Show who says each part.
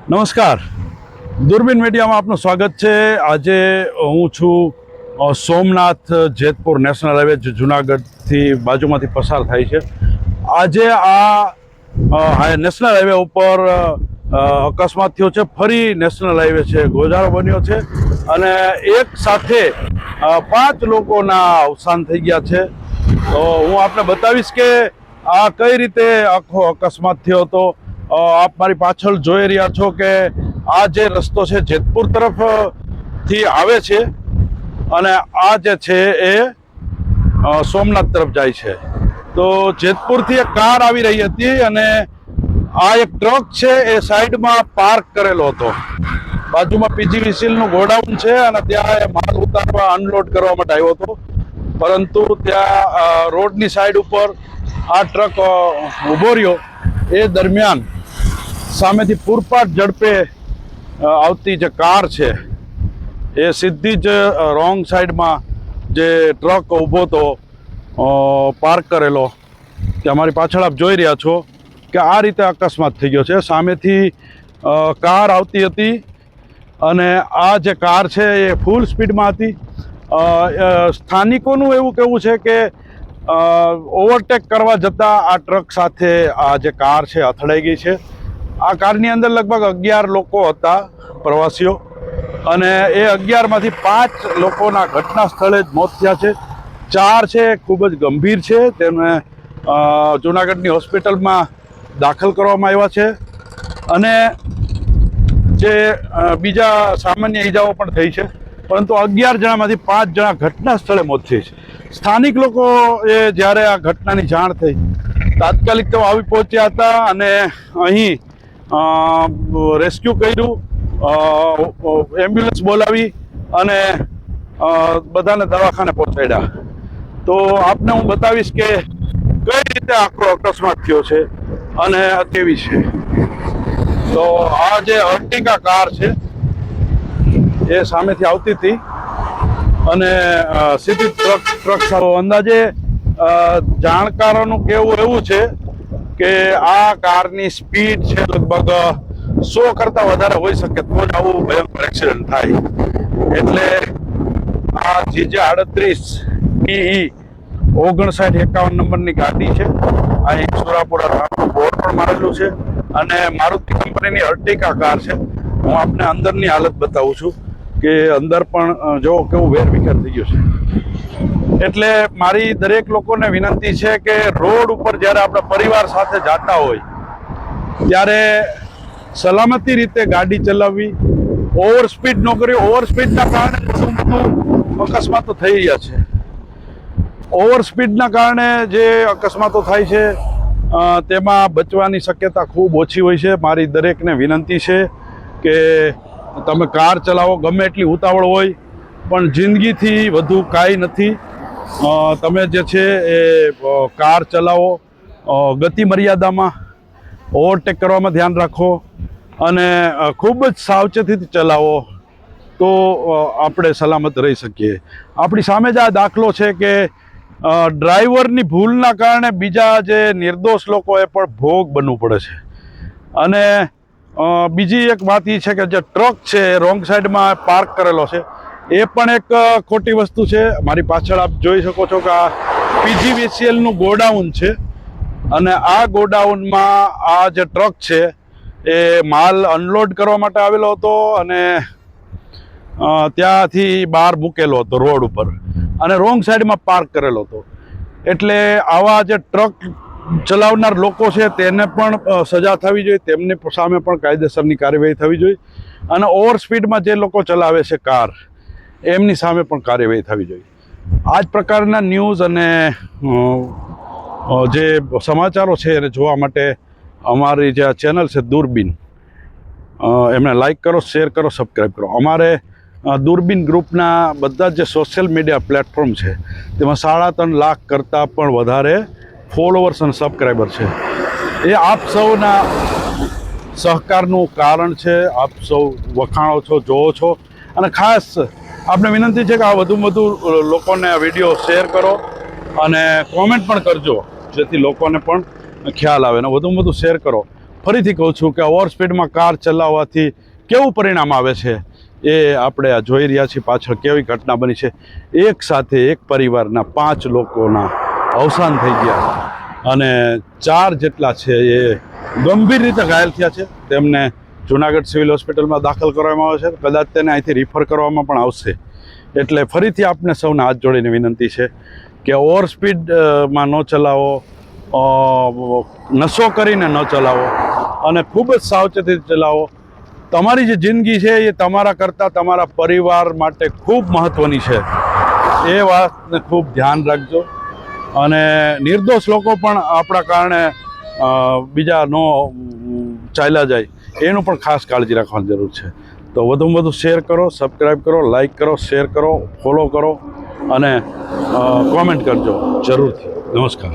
Speaker 1: નમસ્કાર, દૂરબીન મીડિયામાં આપનું સ્વાગત છે। આજે હું છું સોમનાથ જેતપુર નેશનલ હાઈવે, જે જુનાગઢથી બાજુમાંથી પસાર થાય છે। આજે આ નેશનલ હાઈવે ઉપર અકસ્માત થયો છે। ફરી નેશનલ હાઈવે છે, ગોજારો બન્યો છે અને એક સાથે 5 લોકોના અવસાન થઈ ગયા છે। તો હું આપને બતાવીશ કે આ કઈ રીતે આખો અકસ્માત થયો હતો। આપ મારી પાછળ જોઈ રહ્યા છો કે આ જે રસ્તો છે જેતપુર તરફથી આવે છે અને આ જે છે એ સોમનાથ તરફ જાય છે। તો જેતપુરથી એક કાર આવી રહી હતી અને આ એક ટ્રક છે એ સાઈડમાં પાર્ક કરેલો હતો। બાજુમાં પીજીવીસીએલનું ગોડાઉન છે અને ત્યાં માલ ઉતારવા અનલોડ કરવા માટે આવ્યો હતો, પરંતુ ત્યાં રોડની સાઈડ ઉપર આ ટ્રક ઊભો રહ્યો। એ દરમિયાન સામેથી પૂરપાટ ઝડપે આવતી જે કાર છે એ સીધી જ રોંગ સાઈડમાં જે ટ્રક ઊભો હતો પાર્ક કરેલો, તે અમારી પાછળ આપ જોઈ રહ્યા છો કે આ રીતે અકસ્માત થઈ ગયો છે। સામેથી કાર આવતી હતી અને આ જે કાર છે એ ફૂલ સ્પીડમાં હતી। સ્થાનિકોનું એવું કહેવું છે કે ઓવરટેક કરવા જતાં આ ટ્રક સાથે આ જે કાર છે અથડાઈ ગઈ છે। આ કારની અંદર લગભગ 11 લોકો હતા, પ્રવાસીઓ, અને એ 11માંથી 5 લોકોના ઘટના સ્થળે જ મોત થયા છે। 4 છે ખૂબ જ ગંભીર છે, તેમને જૂનાગઢની હોસ્પિટલમાં દાખલ કરવામાં આવ્યા છે અને જે બીજા સામાન્ય ઈજાઓ પણ થઈ છે, પરંતુ 11 જણામાંથી 5 જણા ઘટના સ્થળે મોત થઈ છે। સ્થાનિક લોકો એ જ્યારે આ ઘટનાની જાણ થઈ, તાત્કાલિક તેઓ આવી પહોંચ્યા હતા અને અહીં રેસ્ક્યુ કર્યું, એમ્બ્યુલન્સ બોલાવી અને બધાને દવાખાને પહોંચાડ્યા। તો આપને હું બતાવીશ કે કઈ રીતે આખો અકસ્માત થયો છે અને કેવી છે। તો આ જે અર્ટિગા કાર છે એ સામેથી આવતી હતી અને સીધી ટ્રક સાથે અંદાજે જાણકારોનું કહેવું એવું છે કે આ કારની સ્પીડ છે લગભગ 100 કરતાં વધારે હોઈ શકે તો જ આવું ભયંકર એક્સિડન્ટ થાય। એટલે આ GJ38 PE 5951 નંબરની ગાડી છે। અહીં સુરાપુરા નામનું બોર્ડ પણ મારેલું છે અને મારુતિ કંપનીની અર્ટિગા કાર છે। હું આપને અંદરની હાલત બતાવું છું કે અંદર પણ જો કેવું વેરવિખેર થઈ ગયું છે। એટલે મારી દરેક લોકોને વિનંતી છે કે રોડ ઉપર જ્યારે આપણે પરિવાર સાથે જતા હોય ત્યારે સલામતી રીતે ગાડી ચલાવવી, ઓવર સ્પીડ ન કરવી। ઓવર સ્પીડના કારણે બધું અકસ્માતો થઈ રહ્યા છે। ઓવર સ્પીડના કારણે જે અકસ્માતો થાય છે તેમાં બચવાની શક્યતા ખૂબ ઓછી હોય છે। મારી દરેકને વિનંતી છે કે તમે કાર ચલાવો, ગમે એટલી ઉતાવળ હોય પણ જિંદગીથી વધુ કાંઈ નથી। તમે જે છે એ કાર ચલાવો ગતિ મર્યાદામાં, ઓવરટેક કરવામાં ધ્યાન રાખો અને ખૂબ જ સાવચેતીથી ચલાવો, તો આપણે સલામત રહી શકીએ। આપણી સામે જ આ દાખલો છે કે ડ્રાઈવરની ભૂલના કારણે બીજા જે નિર્દોષ લોકોએ પણ ભોગ બનવું પડે છે। અને બીજી એક વાત એ છે કે જે ટ્રક છે એ રોંગ સાઈડમાં પાર્ક કરેલો છે, એ પણ એક ખોટી વસ્તુ છે। મારી પાછળ આપ જોઈ શકો છો કે આ પીજીવીસીએલનું ગોડાઉન છે અને આ ગોડાઉનમાં આ જે ટ્રક છે એ માલ અનલોડ કરવા માટે આવેલો હતો અને ત્યાંથી બહાર મૂકેલો હતો રોડ ઉપર અને રોંગ સાઈડમાં પાર્ક કરેલો હતો। એટલે આવા જે ટ્રક ચલાવનાર લોકો છે તેને પણ સજા થવી જોઈએ, તેમની સામે પણ કાયદેસરની કાર્યવાહી થવી જોઈએ અને ઓવર સ્પીડમાં જે લોકો ચલાવે છે કાર, એમની સામે પણ કાર્યવાહી થવી જોઈએ। આ જ પ્રકારના ન્યૂઝ અને જે સમાચારો છે એને જોવા માટે અમારી જે આ ચેનલ છે દૂરબીન, એમને લાઈક કરો, શેર કરો, સબસ્ક્રાઈબ કરો। અમારે દૂરબીન ગ્રુપના બધા જે સોશિયલ મીડિયા પ્લેટફોર્મ છે તેમાં 3.5 લાખ કરતાં પણ વધારે ફોલોવર્સ અને સબસ્ક્રાઈબર છે। એ આપ સૌના સહકારનું કારણ છે। આપ સૌ વખાણો છો, જોવો છો અને ખાસ આપને વિનંતી છે કે આ વધુમાં વધુ લોકોને આ વિડીયો શેર કરો અને કોમેન્ટ પણ કરજો, જેથી લોકોને પણ ખ્યાલ આવે અને વધુમાં વધુ શેર કરો। ફરીથી કહું છું કે ઓવર સ્પીડમાં કાર ચલાવવાથી કેવું પરિણામ આવે છે એ આપણે આ જોઈ રહ્યા છીએ. પાછળ કેવી ઘટના બની છે. એક સાથે એક પરિવારના 5 લોકોના અવસાન થઈ ગયા અને 4 જેટલા છે એ ગંભીર રીતે ઘાયલ થયા છે. તેમને જુનાગઢ સિવિલ હોસ્પિટલમાં દાખલ કરવામાં આવે છે. કદાચ તેને અહીંથી રિફર કરવામાં પણ આવશે. એટલે ફરીથી આપને સૌને હાથ જોડીને વિનંતી છે કે ઓવર સ્પીડમાં ન ચલાવો, નશો કરીને ન ચલાવો અને ખૂબ જ સાવચેતી ચલાવો. તમારી જે જિંદગી છે એ તમારા કરતાં તમારા પરિવાર માટે ખૂબ મહત્ત્વની છે. એ વાતને ખૂબ ધ્યાન રાખજો અને નિર્દોષ લોકો પણ આપણા કારણે બીજા ન ચાલ્યા જાય એનું પણ ખાસ કાળજી રાખવાની જરૂર છે. તો વધુમાં વધુ શેર કરો, સબસ્ક્રાઈબ કરો, લાઈક કરો, શેર કરો, ફોલો કરો અને કોમેન્ટ કરજો જરૂરથી. નમસ્કાર.